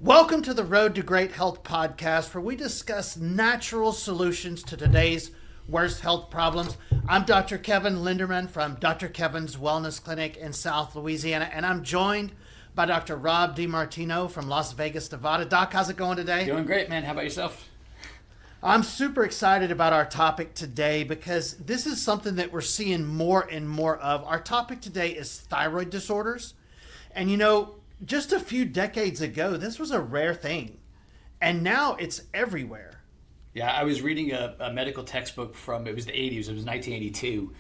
Welcome to the Road to Great Health podcast, where we discuss natural solutions to today's worst health problems. I'm Dr. Kevin Linderman from Dr. Kevin's Wellness Clinic in South Louisiana, and I'm joined by Dr. Rob DeMartino from Las Vegas, Nevada. Doc, how's it going today? Doing great, man. How about yourself? I'm super excited about our topic today because this is something that we're seeing more and more of. Our topic today is thyroid disorders. And just a few decades ago, this was a rare thing. And now it's everywhere. Yeah, I was reading a medical textbook from, it was the 80s, it was 1982.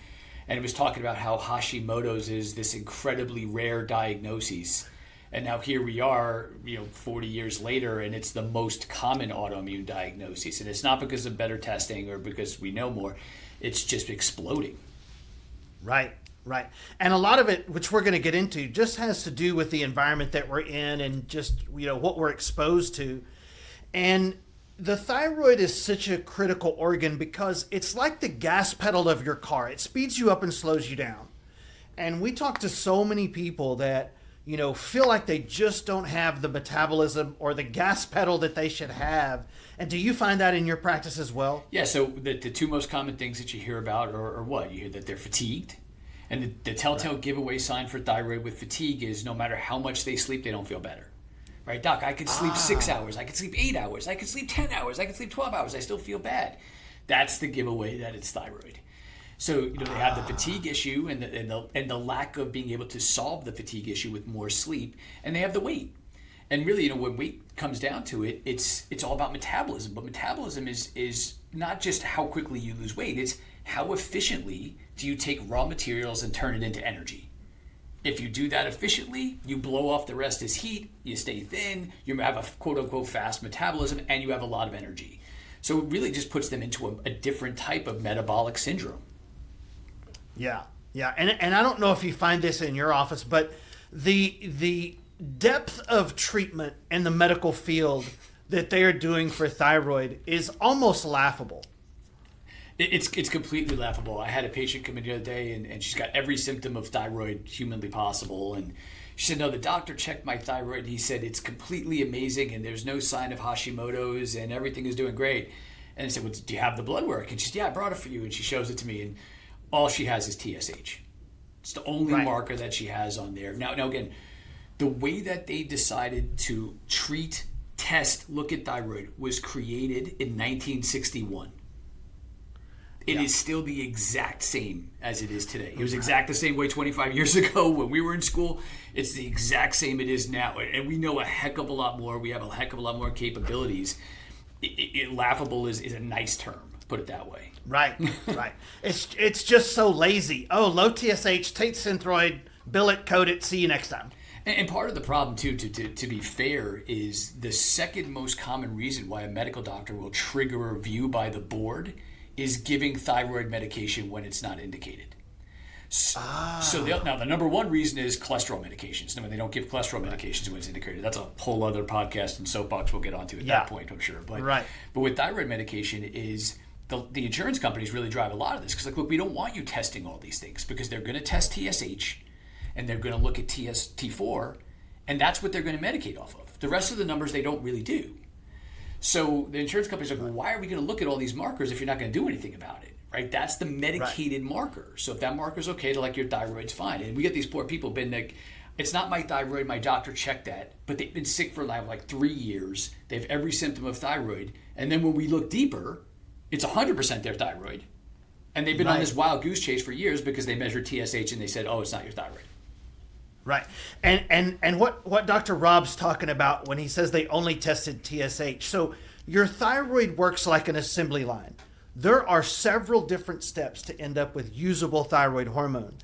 And it was talking about how Hashimoto's is this incredibly rare diagnosis. And now here we are, 40 years later, and it's the most common autoimmune diagnosis. And it's not because of better testing or because we know more. It's just exploding. Right. And a lot of it, which we're going to get into, just has to do with the environment that we're in and just, what we're exposed to. And the thyroid is such a critical organ because it's like the gas pedal of your car. It speeds you up and slows you down. And we talk to so many people that, feel like they just don't have the metabolism or the gas pedal that they should have. And do you find that in your practice as well? Yeah, so the two most common things that you hear about are what? You hear that they're fatigued. And the telltale giveaway sign for thyroid with fatigue is no matter how much they sleep, they don't feel better. Right, Doc, I could sleep 6 hours, I could sleep 8 hours, I could sleep 10 hours, I could sleep 12 hours, I still feel bad. That's the giveaway that it's thyroid. So, they have the fatigue issue and the lack of being able to solve the fatigue issue with more sleep, and they have the weight. And really, when weight comes down to it, it's all about metabolism. But metabolism is not just how quickly you lose weight, it's how efficiently do you take raw materials and turn it into energy. If you do that efficiently, you blow off the rest as heat, you stay thin, you have a quote-unquote fast metabolism, and you have a lot of energy. So it really just puts them into a different type of metabolic syndrome. Yeah. And I don't know if you find this in your office, but the depth of treatment in the medical field that they are doing for thyroid is almost laughable. It's completely laughable. I had a patient come in the other day, and she's got every symptom of thyroid humanly possible. And she said, no, the doctor checked my thyroid. He said, it's completely amazing, and there's no sign of Hashimoto's, and everything is doing great. And I said, well, do you have the blood work? And she said, yeah, I brought it for you. And she shows it to me, and all she has is TSH. It's the only marker that she has on there. Now again, the way that they decided to treat, test, look at thyroid was created in 1961. It is still the exact same as it is today. It was exact the same way 25 years ago when we were in school. It's the exact same it is now. And we know a heck of a lot more. We have a heck of a lot more capabilities. Laughable is a nice term, put it that way. Right. It's just so lazy. Oh, low TSH, take Synthroid, bill it, code it, see you next time. And part of the problem, too, to be fair, is the second most common reason why a medical doctor will trigger a review by the board is giving thyroid medication when it's not indicated. So now the number one reason is cholesterol medications. Now, when they don't give cholesterol medications when it's indicated, that's a whole other podcast and soapbox we'll get onto at that point, I'm sure. But with thyroid medication is the insurance companies really drive a lot of this because look, we don't want you testing all these things because they're going to test TSH and they're going to look at T4 and that's what they're going to medicate off of. The rest of the numbers they don't really do. So the insurance companies are like, well, why are we going to look at all these markers if you're not going to do anything about it, right? That's the medicated marker. So if that marker's okay to like your thyroid's fine. And we get these poor people been like, it's not my thyroid, my doctor checked that, but they've been sick for like 3 years. They have every symptom of thyroid. And then when we look deeper, it's 100% their thyroid. And they've been on this wild goose chase for years because they measured TSH and they said, oh, it's not your thyroid. Right. And what Dr. Rob's talking about when he says they only tested TSH. So your thyroid works like an assembly line. There are several different steps to end up with usable thyroid hormone.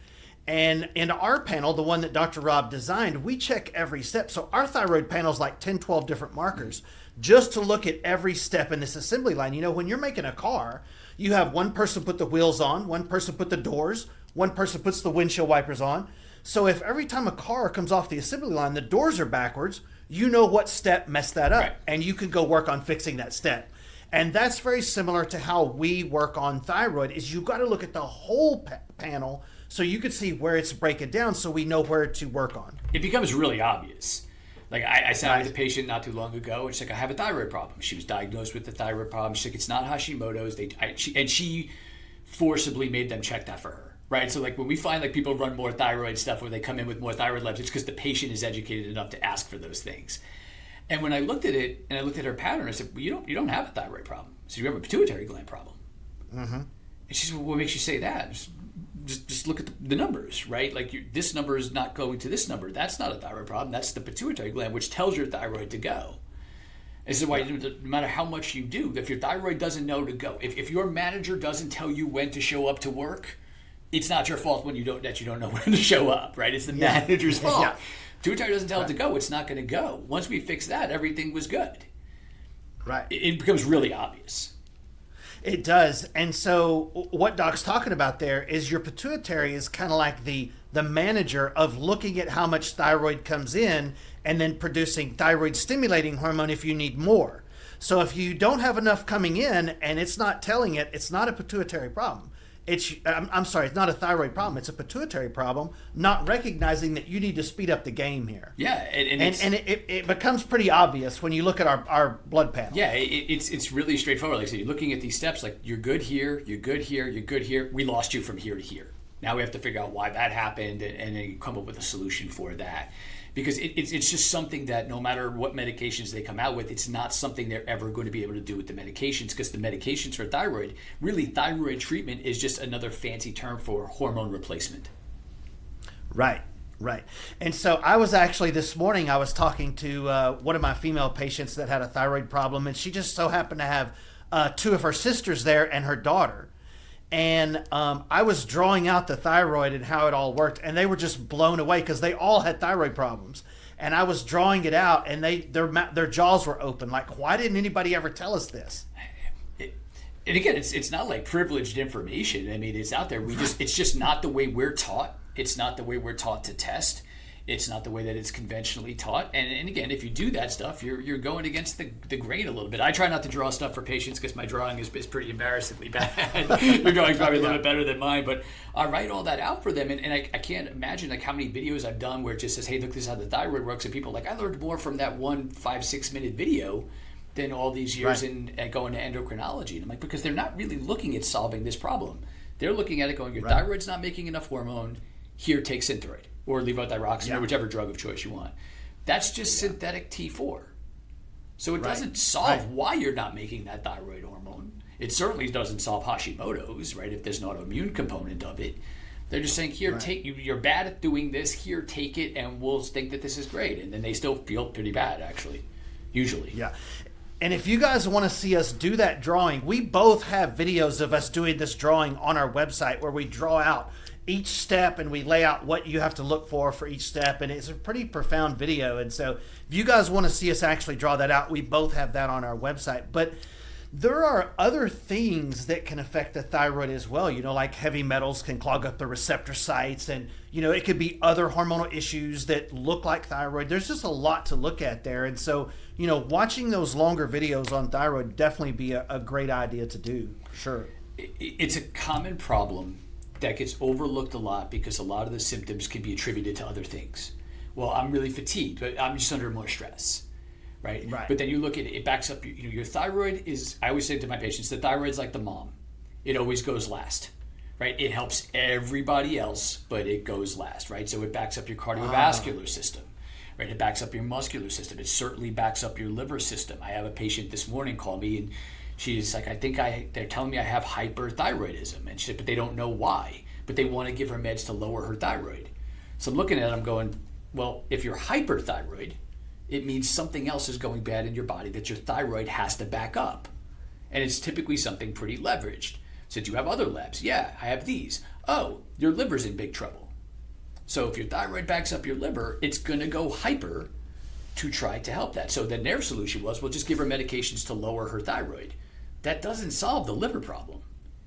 And in our panel, the one that Dr. Rob designed, we check every step. So our thyroid panel is like 10, 12 different markers just to look at every step in this assembly line. When you're making a car, you have one person put the wheels on, one person put the doors, one person puts the windshield wipers on. So if every time a car comes off the assembly line, the doors are backwards, you know what step messed that up. Right. And you can go work on fixing that step. And that's very similar to how we work on thyroid is you got to look at the whole panel so you can see where it's breaking down so we know where to work on. It becomes really obvious. Like I sat with a patient not too long ago, and she's like, I have a thyroid problem. She was diagnosed with the thyroid problem. She's like, it's not Hashimoto's. She forcibly made them check that for her, right? So like when we find like people run more thyroid stuff where they come in with more thyroid labs, it's because the patient is educated enough to ask for those things. And when I looked at it and I looked at her pattern, I said, well, you don't have a thyroid problem. So you have a pituitary gland problem. Mm-hmm. And she said, well, what makes you say that? Just look at the numbers, right? Like this number is not going to this number. That's not a thyroid problem. That's the pituitary gland, which tells your thyroid to go. This is why no matter how much you do, if your thyroid doesn't know to go, if your manager doesn't tell you when to show up to work, it's not your fault that you don't know when to show up, right? It's the manager's fault. Yeah. Pituitary doesn't tell it to go. It's not going to go. Once we fix that, everything was good. Right. It becomes really obvious. It does. And so what Doc's talking about there is your pituitary is kind of like the manager of looking at how much thyroid comes in and then producing thyroid stimulating hormone if you need more. So if you don't have enough coming in and it's not telling it, it's not a pituitary problem. I'm sorry, it's not a thyroid problem. It's a pituitary problem, not recognizing that you need to speed up the game here. Yeah. And it becomes pretty obvious when you look at our blood panel. Yeah, it's really straightforward. Like I said, you're looking at these steps like you're good here, you're good here, you're good here. We lost you from here to here. Now we have to figure out why that happened and then come up with a solution for that. Because it's just something that no matter what medications they come out with, it's not something they're ever going to be able to do with the medications, because the medications for thyroid, really thyroid treatment is just another fancy term for hormone replacement. Right. And so I was actually this morning, I was talking to one of my female patients that had a thyroid problem, and she just so happened to have two of her sisters there and her daughter. And I was drawing out the thyroid and how it all worked, and they were just blown away because they all had thyroid problems. And I was drawing it out, and their jaws were open. Like, why didn't anybody ever tell us this? And again, it's not like privileged information. I mean, it's out there. It's just not the way we're taught. It's not the way we're taught to test. It's not the way that it's conventionally taught. And again, if you do that stuff, you're going against the grain a little bit. I try not to draw stuff for patients because my drawing is pretty embarrassingly bad. Your drawing's probably a little bit better than mine, but I write all that out for them. And I can't imagine like how many videos I've done where it just says, hey, look, this is how the thyroid works. And people are like, I learned more from that 5-6 minute video than all these years in going to endocrinology. And I'm like, because they're not really looking at solving this problem. They're looking at it going, your thyroid's not making enough hormone. Here, take Synthroid. Or levothyroxine, or whichever drug of choice you want. That's just synthetic T4. So it doesn't solve why you're not making that thyroid hormone. It certainly doesn't solve Hashimoto's, right, if there's an autoimmune component of it. They're just saying, here, take you're bad at doing this, here, take it, and we'll think that this is great. And then they still feel pretty bad, actually, usually. Yeah. And if you guys want to see us do that drawing, we both have videos of us doing this drawing on our website where we draw out each step and we lay out what you have to look for each step, and it's a pretty profound video. And so if you guys want to see us actually draw that out, we both have that on our website. But there are other things that can affect the thyroid as well, like heavy metals can clog up the receptor sites, and it could be other hormonal issues that look like thyroid. There's just a lot to look at there. And so watching those longer videos on thyroid would definitely be a great idea to do, for sure. It's a common problem that gets overlooked a lot because a lot of the symptoms can be attributed to other things. Well, I'm really fatigued, but I'm just under more stress, right? But then you look at it, it backs up, your thyroid is, I always say to my patients, the thyroid's like the mom. It always goes last, right? It helps everybody else, but it goes last, right? So it backs up your cardiovascular system, right? It backs up your muscular system. It certainly backs up your liver system. I have a patient this morning call me, and she's like, they're telling me I have hyperthyroidism. And she said, but they don't know why. But they want to give her meds to lower her thyroid. So I'm looking at it, I'm going, well, if you're hyperthyroid, it means something else is going bad in your body that your thyroid has to back up. And it's typically something pretty leveraged. So do you have other labs? Yeah, I have these. Oh, your liver's in big trouble. So if your thyroid backs up your liver, it's going to go hyper to try to help that. So then their solution was, well, just give her medications to lower her thyroid. That doesn't solve the liver problem.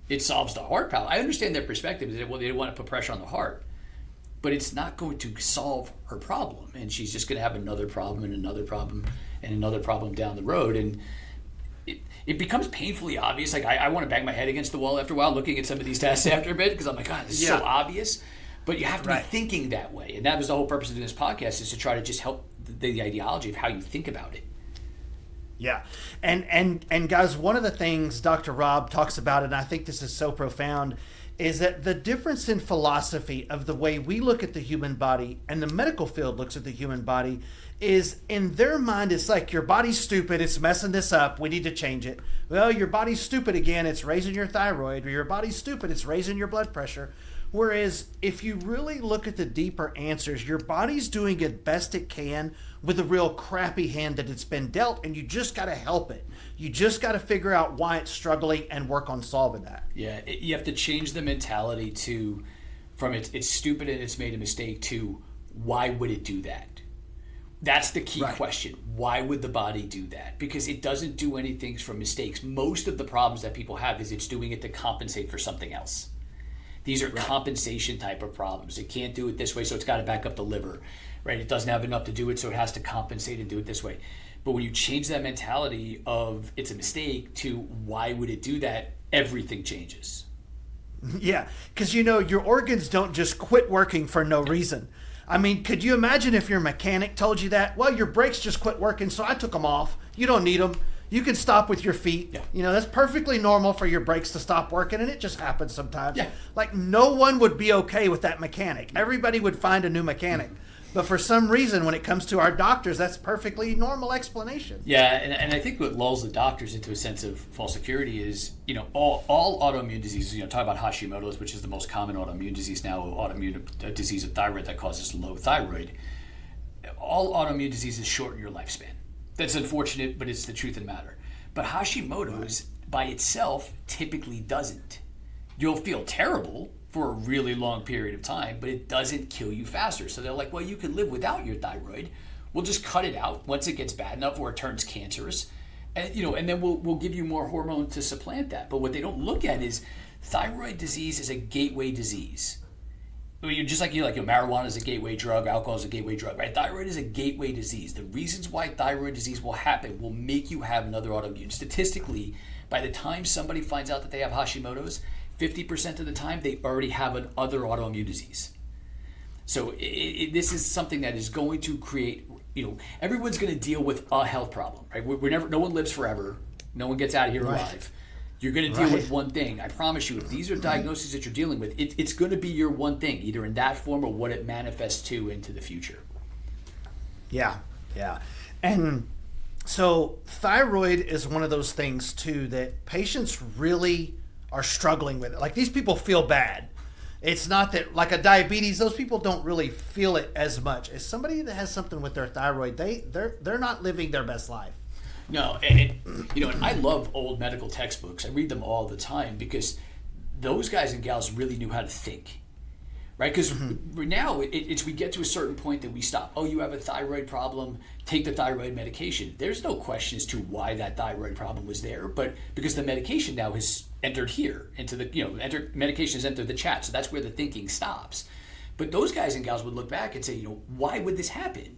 It solves the heart problem. I understand their perspective. Well, they want to put pressure on the heart. But it's not going to solve her problem. And she's just going to have another problem and another problem and another problem down the road. And it becomes painfully obvious. Like I want to bang my head against the wall after a while looking at some of these tests after a bit because I'm like, God, this is so obvious. But you have to be thinking that way. And that was the whole purpose of doing this podcast, is to try to just help the ideology of how you think about it. Yeah. And guys, one of the things Dr. Rob talks about, and I think this is so profound, is that the difference in philosophy of the way we look at the human body and the medical field looks at the human body is, in their mind, it's like, your body's stupid, it's messing this up, we need to change it. Well, your body's stupid again, it's raising your thyroid, or your body's stupid, it's raising your blood pressure. Whereas if you really look at the deeper answers, your body's doing it best it can with a real crappy hand that it's been dealt, and you just got to help it. You just got to figure out why it's struggling and work on solving that. Yeah, you have to change the mentality from it's stupid and it's made a mistake to why would it do that? That's the key question. Why would the body do that? Because it doesn't do anything from mistakes. Most of the problems that people have is it's doing it to compensate for something else. These are compensation type of problems. It can't do it this way, so it's got to back up the liver, right? It doesn't have enough to do it, so it has to compensate and do it this way. But when you change that mentality of it's a mistake to why would it do that, everything changes. Yeah, because your organs don't just quit working for no reason. I mean, could you imagine if your mechanic told you that? Well, your brakes just quit working, so I took them off. You don't need them. You can stop with your feet. Yeah. That's perfectly normal for your brakes to stop working, and it just happens sometimes. Yeah. Like, no one would be okay with that mechanic. Everybody would find a new mechanic. But for some reason, when it comes to our doctors, that's perfectly normal explanation. Yeah, and I think what lulls the doctors into a sense of false security is, all autoimmune diseases, talk about Hashimoto's, which is the most common autoimmune disease now, autoimmune disease of thyroid that causes low thyroid. All autoimmune diseases shorten your lifespan. That's unfortunate, but it's the truth of the matter. But Hashimoto's by itself typically doesn't. You'll feel terrible for a really long period of time, but it doesn't kill you faster. So they're like, well, you can live without your thyroid. We'll just cut it out once it gets bad enough or it turns cancerous. And, and then we'll give you more hormone to supplant that. But what they don't look at is thyroid disease is a gateway disease. Just like marijuana is a gateway drug, alcohol is a gateway drug, right? Thyroid is a gateway disease. The reasons why thyroid disease will happen will make you have another autoimmune. Statistically, by the time somebody finds out that they have Hashimoto's, 50% of the time they already have another autoimmune disease. So this is something that is going to create, everyone's going to deal with a health problem, right? No one lives forever. No one gets out of here alive. You're going to deal with one thing. I promise you, if these are diagnoses that you're dealing with, it's going to be your one thing, either in that form or what it manifests to into the future. Yeah. And so thyroid is one of those things, too, that patients really are struggling with it. Like, these people feel bad. It's not that, like a diabetes, those people don't really feel it as much. As somebody that has something with their thyroid, they're not living their best life. No, and I love old medical textbooks. I read them all the time because those guys and gals really knew how to think, right? Because now we get to a certain point that we stop. Oh, you have a thyroid problem, take the thyroid medication. There's no question as to why that thyroid problem was there, but because the medication now has entered here into the, medication has entered the chat, so that's where the thinking stops. But those guys and gals would look back and say, why would this happen?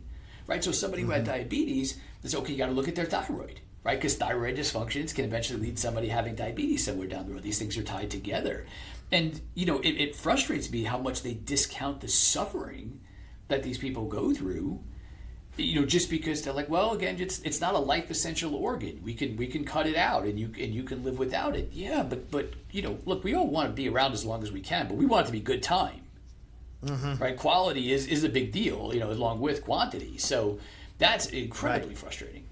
Right, so somebody who had diabetes, it's okay, you got to look at their thyroid, right? Because thyroid dysfunctions can eventually lead somebody having diabetes somewhere down the road. These things are tied together. And, it frustrates me how much they discount the suffering that these people go through, just because they're like, well, again, it's not a life essential organ. We can cut it out and you can live without it. Yeah, but look, we all want to be around as long as we can, but we want it to be good time. Right, quality is a big deal, along with quantity. So that's incredibly frustrating.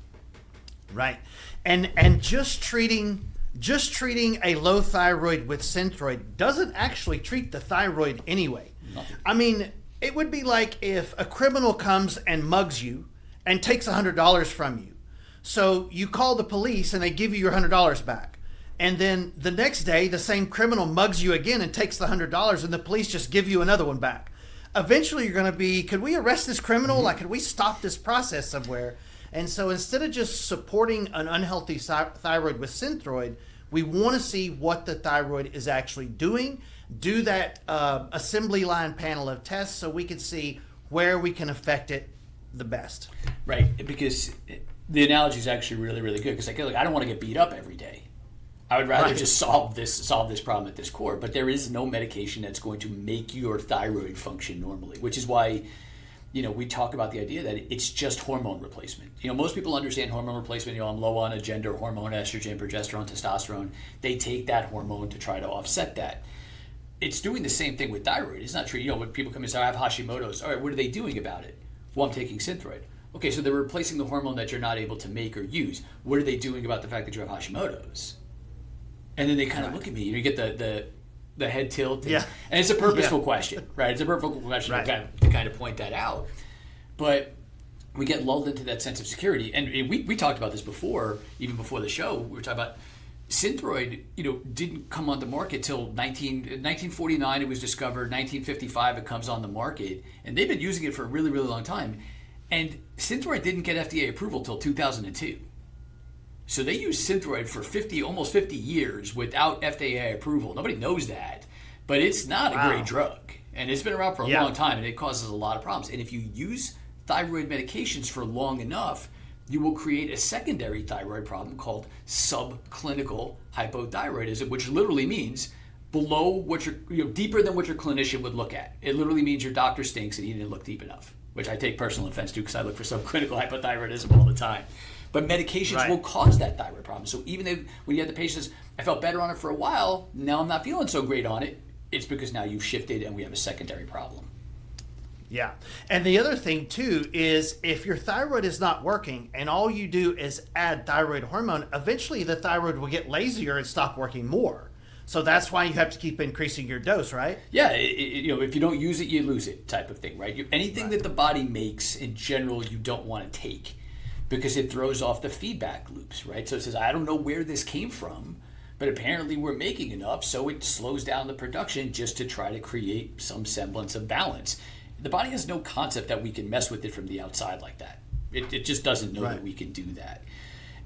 Right, and just treating a low thyroid with Synthroid doesn't actually treat the thyroid anyway. Nothing. I mean, it would be like if a criminal comes and mugs you and takes $100 from you. So you call the police and they give you your $100 back. And then the next day, the same criminal mugs you again and takes the $100, and the police just give you another one back. Eventually, you're going to be, could we arrest this criminal? Like, could we stop this process somewhere? And so instead of just supporting an unhealthy thyroid with Synthroid, we want to see what the thyroid is actually doing, do that assembly line panel of tests so we can see where we can affect it the best. Right, because the analogy is actually really, really good. Because I don't want to get beat up every day. I would rather just solve this problem at this core. But there is no medication that's going to make your thyroid function normally, which is why, we talk about the idea that it's just hormone replacement. Most people understand hormone replacement. I'm low on a gender hormone, estrogen, progesterone, testosterone. They take that hormone to try to offset that. It's doing the same thing with thyroid. It's not true. When people come and say, I have Hashimoto's. All right, what are they doing about it? Well, I'm taking Synthroid. Okay, so they're replacing the hormone that you're not able to make or use. What are they doing about the fact that you have Hashimoto's? And then they kind of look at me. You get the head tilt. And it's a purposeful question, right? It's a purposeful question to kind of point that out. But we get lulled into that sense of security. And we talked about this before, even before the show. We were talking about Synthroid, didn't come on the market till 1949. It was discovered. 1955, it comes on the market. And they've been using it for a really, really long time. And Synthroid didn't get FDA approval till 2002. So they used Synthroid for almost 50 years without FDA approval. Nobody knows that, but it's not a great drug. And it's been around for a long time, and it causes a lot of problems. And if you use thyroid medications for long enough, you will create a secondary thyroid problem called subclinical hypothyroidism, which literally means below what deeper than what your clinician would look at. It literally means your doctor stinks and he didn't look deep enough, which I take personal offense to because I look for subclinical hypothyroidism all the time. But medications will cause that thyroid problem. So even though when you have the patients, I felt better on it for a while, now I'm not feeling so great on it, it's because now you've shifted and we have a secondary problem. Yeah. And the other thing too is if your thyroid is not working and all you do is add thyroid hormone, eventually the thyroid will get lazier and stop working more. So that's why you have to keep increasing your dose, right? Yeah, if you don't use it, you lose it type of thing, right? Anything that the body makes in general, you don't want to take because it throws off the feedback loops, right? So it says, I don't know where this came from, but apparently we're making enough, so it slows down the production just to try to create some semblance of balance. The body has no concept that we can mess with it from the outside like that. It just doesn't know that we can do that.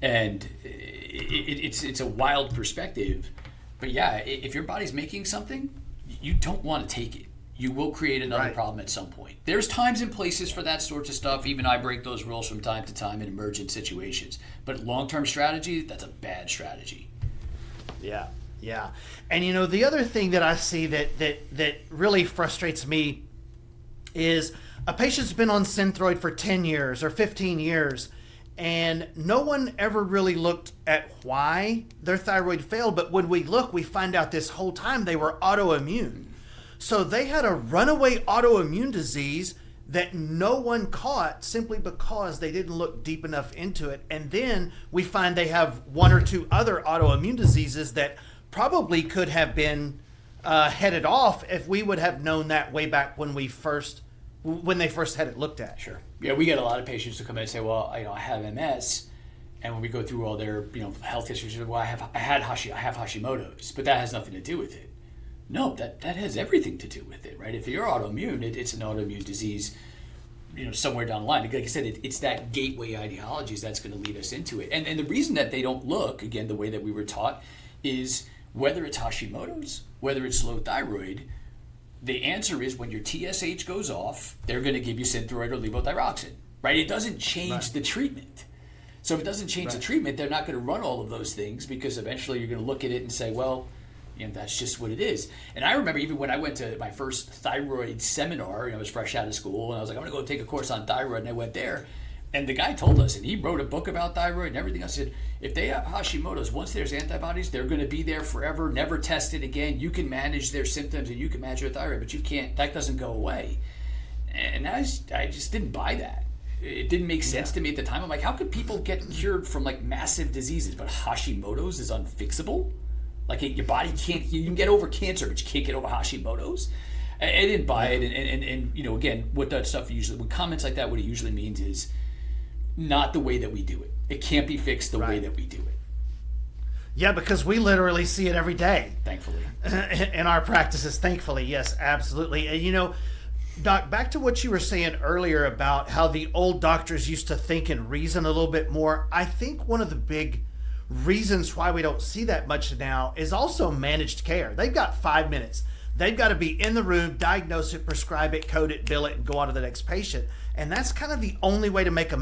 And it's a wild perspective. But yeah, if your body's making something, you don't want to take it. You will create another problem at some point. There's times and places for that sort of stuff. Even I break those rules from time to time in emergent situations. But long-term strategy, that's a bad strategy. Yeah, yeah. And the other thing that I see that really frustrates me is a patient's been on Synthroid for 10 years or 15 years, and no one ever really looked at why their thyroid failed. But when we look, we find out this whole time they were autoimmune. So they had a runaway autoimmune disease that no one caught simply because they didn't look deep enough into it. And then we find they have one or two other autoimmune diseases that probably could have been headed off if we would have known that way back when they first had it looked at. Sure. Yeah, we get a lot of patients who come in and say, well, I have MS. And when we go through all their health histories, well, I have Hashimoto's, but that has nothing to do with it. No, that has everything to do with it, right? If you're autoimmune, it's an autoimmune disease, somewhere down the line. Like I said, it's that gateway ideologies that's going to lead us into it. And the reason that they don't look, again, the way that we were taught, is whether it's Hashimoto's, whether it's low thyroid, the answer is when your TSH goes off, they're going to give you Synthroid or levothyroxine, right? It doesn't change the treatment. So if it doesn't change the treatment, they're not going to run all of those things because eventually you're going to look at it and say, well, that's just what it is. And I remember even when I went to my first thyroid seminar, I was fresh out of school, and I was like, I'm going to go take a course on thyroid, and I went there. And the guy told us, and he wrote a book about thyroid and everything. I said, if they have Hashimoto's, once there's antibodies, they're going to be there forever, never tested again. You can manage their symptoms and you can manage their thyroid, but you can't, that doesn't go away. And I just didn't buy that. It didn't make sense to me at the time. I'm like, how could people get cured from massive diseases, but Hashimoto's is unfixable? Like your body can't, you can get over cancer, but you can't get over Hashimoto's. I didn't buy it. And again, what that stuff usually, when comments like that, what it usually means is not the way that we do it. It can't be fixed the way that we do it. Yeah, because we literally see it every day. Thankfully. In our practices, thankfully. Yes, absolutely. And Doc, back to what you were saying earlier about how the old doctors used to think and reason a little bit more. I think one of the big reasons why we don't see that much now is also managed care. They've got 5 minutes. They've got to be in the room, diagnose it, prescribe it, code it, bill it, and go on to the next patient. And that's kind of the only way to make a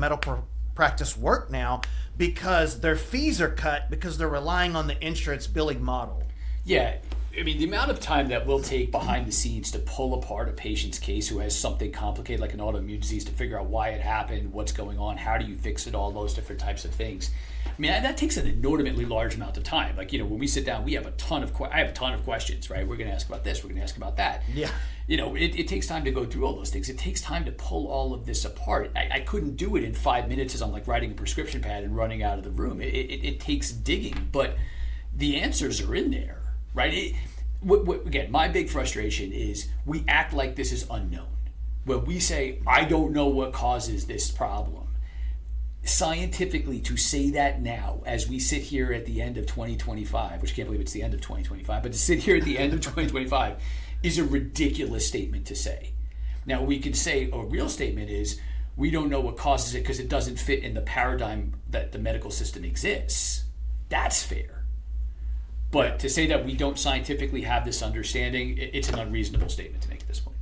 practice work now because their fees are cut because they're relying on the insurance billing model. Yeah. I mean, the amount of time that we'll take behind the scenes to pull apart a patient's case who has something complicated like an autoimmune disease to figure out why it happened, what's going on, how do you fix it, all those different types of things. I mean, that takes an inordinately large amount of time. Like, when we sit down, we have I have a ton of questions, right? We're going to ask about this, we're going to ask about that. Yeah. It takes time to go through all those things. It takes time to pull all of this apart. I couldn't do it in 5 minutes as I'm like writing a prescription pad and running out of the room. It takes digging, but the answers are in there. Right? Again, my big frustration is we act like this is unknown. When we say, I don't know what causes this problem, scientifically to say that now, as we sit here at the end of 2025, which I can't believe it's the end of 2025, but to sit here at the end of 2025 is a ridiculous statement to say. Now, we could say a real statement is, we don't know what causes it because it doesn't fit in the paradigm that the medical system exists. That's fair. But to say that we don't scientifically have this understanding, it's an unreasonable statement to make at this point.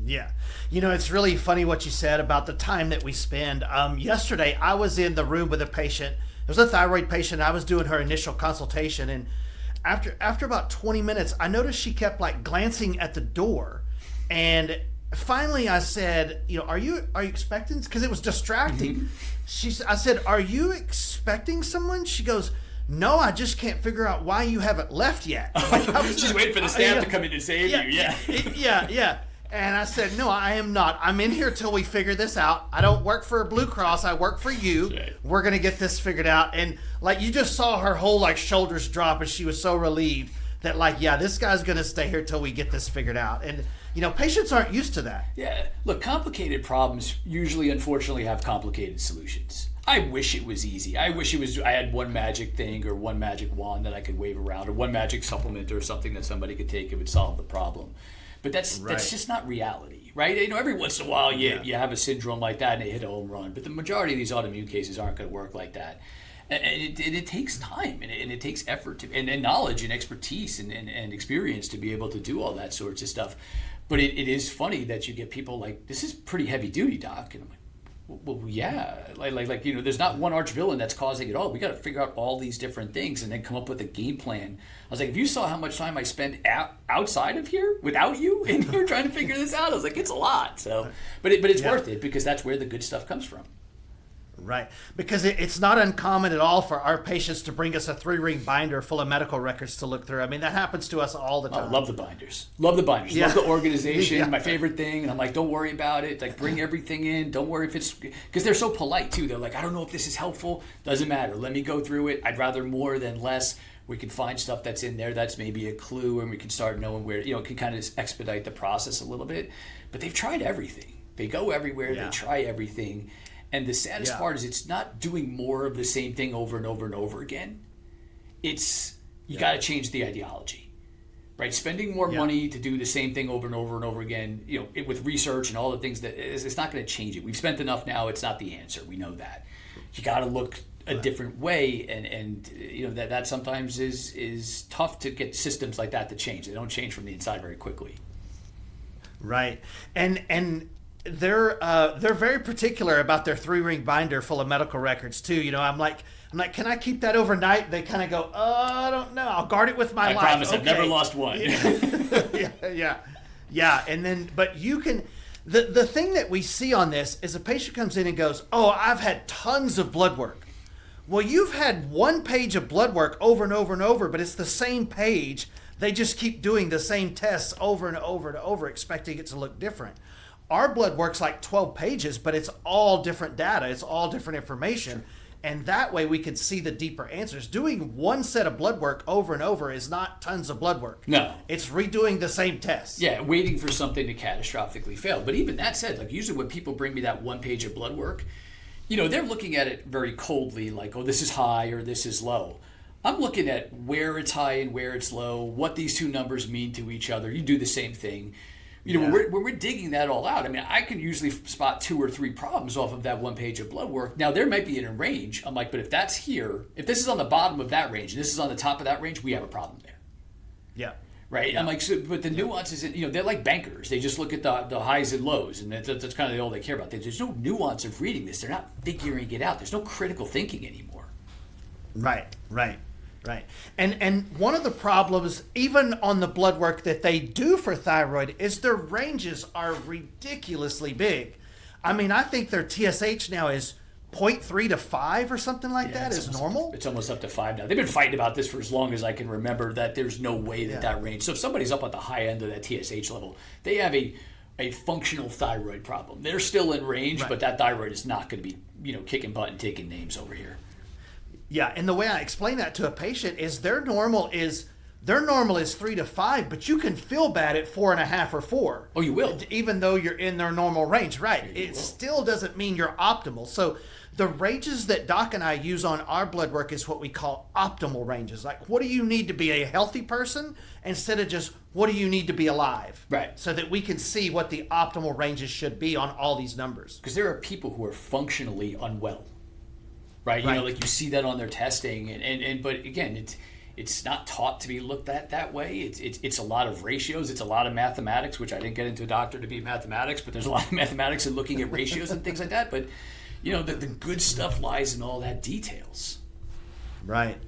Yeah. It's really funny what you said about the time that we spend. Yesterday, I was in the room with a patient. It was a thyroid patient. I was doing her initial consultation. And after about 20 minutes, I noticed she kept like glancing at the door. And finally I said, are you expecting? Because it was distracting. I said, are you expecting someone? She goes, no, I just can't figure out why you haven't left yet. She's waiting for the staff to come in and save you. Yeah. And I said, no, I am not. I'm in here till we figure this out. I don't work for Blue Cross. I work for you. Right. We're going to get this figured out. And like you just saw her whole like shoulders drop and she was so relieved that like, yeah, this guy's going to stay here till we get this figured out. And patients aren't used to that. Yeah. Look, complicated problems usually, unfortunately, have complicated solutions. I wish it was easy. I wish I had one magic thing or one magic wand that I could wave around or one magic supplement or something that somebody could take and would solve the problem. But that's just not reality, right? Every once in a while you have a syndrome like that and they hit a home run. But the majority of these autoimmune cases aren't going to work like that. And it takes time and it takes effort and knowledge and expertise and experience to be able to do all that sorts of stuff. But it is funny that you get people like, this is pretty heavy duty, doc. And I'm like, well, yeah, like there's not one arch villain that's causing it all. We got to figure out all these different things and then come up with a game plan. I was like, if you saw how much time I spend outside of here without you in here trying to figure this out, I was like, it's a lot. So, but it's worth it because that's where the good stuff comes from. Right. Because it's not uncommon at all for our patients to bring us a 3-ring binder full of medical records to look through. I mean, that happens to us all the time. I love the binders. Love the organization. My favorite thing. And I'm like, don't worry about it. Like, bring everything in. Don't worry if it's... Because they're so polite, too. They're like, I don't know if this is helpful. Doesn't matter. Let me go through it. I'd rather more than less. We can find stuff that's in there that's maybe a clue and we can start knowing where... it can kind of expedite the process a little bit. But they've tried everything. They go everywhere. They try everything. And the saddest part is it's not doing more of the same thing over and over and over again. It's, you got to change the ideology, right? Spending more money to do the same thing over and over and over again, with research and all the things that it's not going to change it. We've spent enough now. It's not the answer. We know that. You got to look a different way. And that sometimes is tough to get systems like that to change. They don't change from the inside very quickly. Right. And they're very particular about their 3-ring binder full of medical records too. I'm like, can I keep that overnight? They kind of go, I don't know. I'll guard it with my life. I promise I've never lost one. Yeah. And then, but you can, the thing that we see on this is a patient comes in and goes, oh, I've had tons of blood work. Well, you've had one page of blood work over and over and over, but it's the same page. They just keep doing the same tests over and over and over, expecting it to look different. Our blood work's like 12 pages, but it's all different data. It's all different information. And that way we can see the deeper answers. Doing one set of blood work over and over is not tons of blood work. No. It's redoing the same test. Yeah, waiting for something to catastrophically fail. But even that said, like usually when people bring me that one page of blood work, they're looking at it very coldly, like, oh, this is high or this is low. I'm looking at where it's high and where it's low, what these two numbers mean to each other. You do the same thing. When we're digging that all out, I mean, I can usually spot 2 or 3 problems off of that one page of blood work. Now, there might be in a range. I'm like, but if that's here, if this is on the bottom of that range and this is on the top of that range, we have a problem there. Yeah. Right. Yeah. I'm like, so, but the nuances, they're like bankers. They just look at the highs and lows, and that's kind of all they care about. There's no nuance of reading this. They're not figuring it out. There's no critical thinking anymore. Right. And one of the problems, even on the blood work that they do for thyroid, is their ranges are ridiculously big. I mean, I think their TSH now is 0.3 to 5 or something like that is normal. It's almost up to 5 now. They've been fighting about this for as long as I can remember, that there's no way that range. So if somebody's up at the high end of that TSH level, they have a functional thyroid problem. They're still in range, but that thyroid is not going to be, kicking butt and taking names over here. Yeah, and the way I explain that to a patient is their normal is 3 to 5, but you can feel bad at 4.5 or 4. Oh, you will, even though you're in their normal range, right? It still doesn't mean you're optimal. So the ranges that Doc and I use on our blood work is what we call optimal ranges. Like, what do you need to be a healthy person, instead of just what do you need to be alive? Right. So that we can see what the optimal ranges should be on all these numbers. Because there are people who are functionally unwell, right? Like you see that on their testing, and but again, it's not taught to be looked at that way. It's a lot of ratios. It's a lot of mathematics, which I didn't get into a doctor to be mathematics, but there's a lot of mathematics in looking at ratios and things like that. But the good stuff lies in all that details. Right.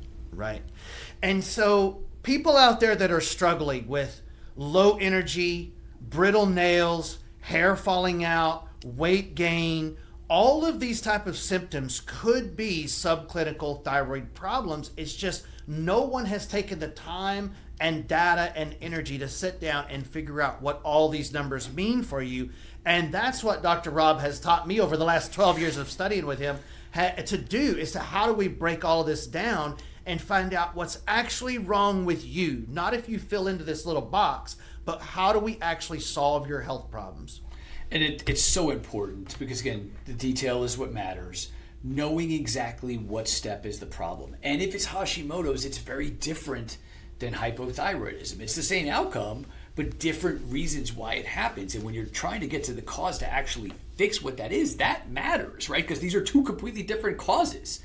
And so people out there that are struggling with low energy, brittle nails, hair falling out, weight gain, all of these type of symptoms could be subclinical thyroid problems. It's just no one has taken the time and data and energy to sit down and figure out what all these numbers mean for you. And that's what Dr. Rob has taught me over the last 12 years of studying with him to do, is to how do we break all of this down and find out what's actually wrong with you. Not if you fill into this little box, but how do we actually solve your health problems? And it's so important because, again, the detail is what matters. Knowing exactly what step is the problem. And if it's Hashimoto's, it's very different than hypothyroidism. It's the same outcome, but different reasons why it happens. And when you're trying to get to the cause to actually fix what that is, that matters, right? Because these are two completely different causes.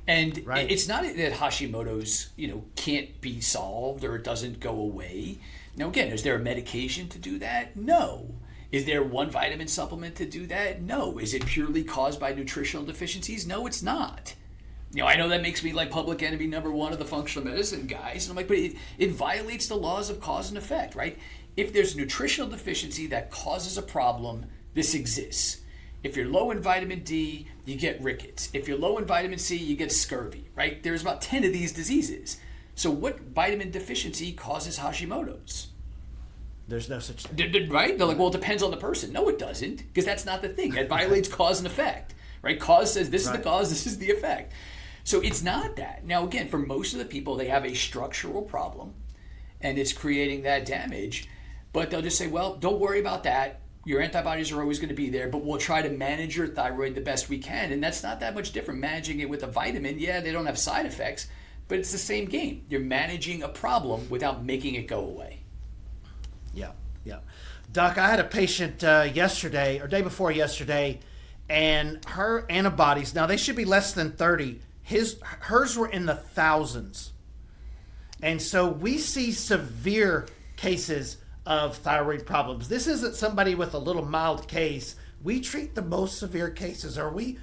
And it's not that Hashimoto's, can't be solved or it doesn't go away. Now, again, is there a medication to do that? No. Is there one vitamin supplement to do that? No. Is it purely caused by nutritional deficiencies? No, it's not. I know that makes me like public enemy number one of the functional medicine guys. And I'm like, but it violates the laws of cause and effect, right? If there's nutritional deficiency that causes a problem, this exists. If you're low in vitamin D, you get rickets. If you're low in vitamin C, you get scurvy, right? There's about 10 of these diseases. So what vitamin deficiency causes Hashimoto's? There's no such thing. Right? They're like, well, it depends on the person. No, it doesn't, because that's not the thing. It violates cause and effect, right? Cause says this is the cause, this is the effect. So it's not that. Now, again, for most of the people, they have a structural problem, and it's creating that damage. But they'll just say, well, don't worry about that. Your antibodies are always going to be there, but we'll try to manage your thyroid the best we can. And that's not that much different. Managing it with a vitamin, yeah, they don't have side effects, but it's the same game. You're managing a problem without making it go away. Yeah. Doc, I had a patient yesterday or day before yesterday, and her antibodies, now they should be less than 30. Hers were in the thousands. And so we see severe cases of thyroid problems. This isn't somebody with a little mild case. We treat the most severe cases, or we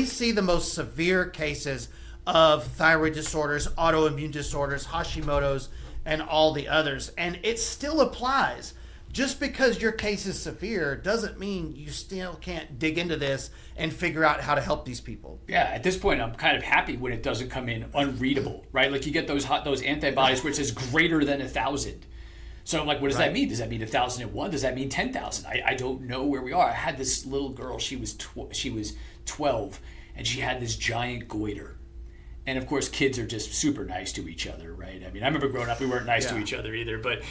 see the most severe cases of thyroid disorders, autoimmune disorders, Hashimoto's, and all the others. And it still applies. Just because your case is severe doesn't mean you still can't dig into this and figure out how to help these people. Yeah, at this point, I'm kind of happy when it doesn't come in unreadable, right? Like you get those antibodies where it says greater than 1,000. So I'm like, what does that mean? Does that mean 1,001? Does that mean 10,000? I don't know where we are. I had this little girl. She was 12, and she had this giant goiter. And of course, kids are just super nice to each other, right? I mean, I remember growing up, we weren't nice to each other either. But,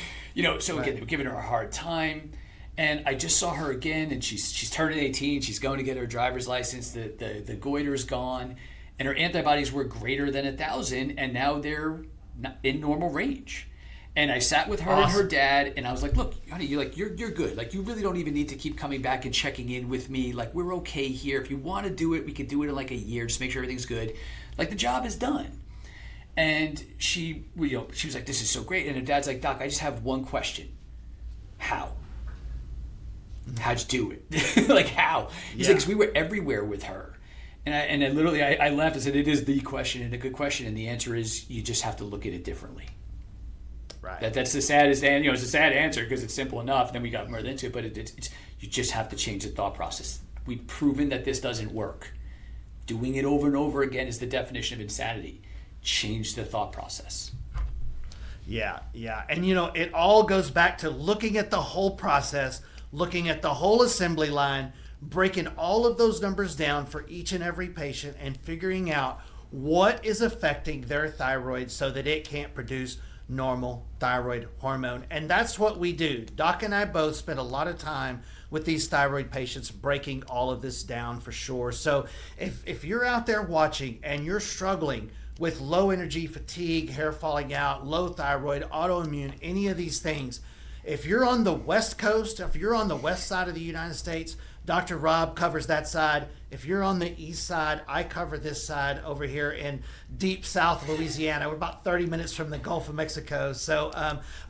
so again, they were giving her a hard time. And I just saw her again, and she's turning 18. She's going to get her driver's license. The goiter's gone. And her antibodies were greater than 1,000, and now they're in normal range. And I sat with her and her dad, and I was like, look, honey, you're good. Like, you really don't even need to keep coming back and checking in with me. Like, we're okay here. If you want to do it, we could do it in like a year. Just make sure everything's good. Like, the job is done. And she was like, this is so great. And her dad's like, Doc, I just have one question. How? How'd you do it? Like, how? He's like, 'cause we were everywhere with her. And I literally laughed and said, it is the question and a good question. And the answer is, you just have to look at it differently. Right. That's the saddest, and it's a sad answer because it's simple enough. Then we got more into it, but it's you just have to change the thought process. We've proven that this doesn't work. Doing it over and over again is the definition of insanity. Change the thought process. Yeah. And it all goes back to looking at the whole process, looking at the whole assembly line, breaking all of those numbers down for each and every patient and figuring out what is affecting their thyroid so that it can't produce normal thyroid hormone. And that's what we do. Doc and I both spend a lot of time with these thyroid patients breaking all of this down for sure. So if you're out there watching and you're struggling with low energy, fatigue, hair falling out, low thyroid, autoimmune, any of these things, if you're on the West Coast, if you're on the west side of the United States, Dr. Rob covers that side. If you're on the east side, I cover this side over here in deep South Louisiana. We're about 30 minutes from the Gulf of Mexico. So,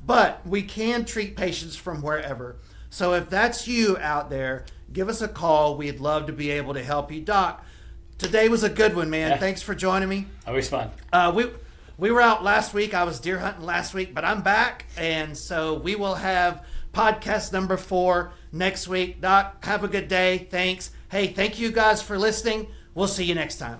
but we can treat patients from wherever. So if that's you out there, give us a call. We'd love to be able to help you. Doc, today was a good one, man. Yeah. Thanks for joining me. Always fun. We were out last week. I was deer hunting last week, but I'm back. And so we will have podcast number 4 next week. Doc, have a good day. Thanks. Hey, thank you guys for listening. We'll see you next time.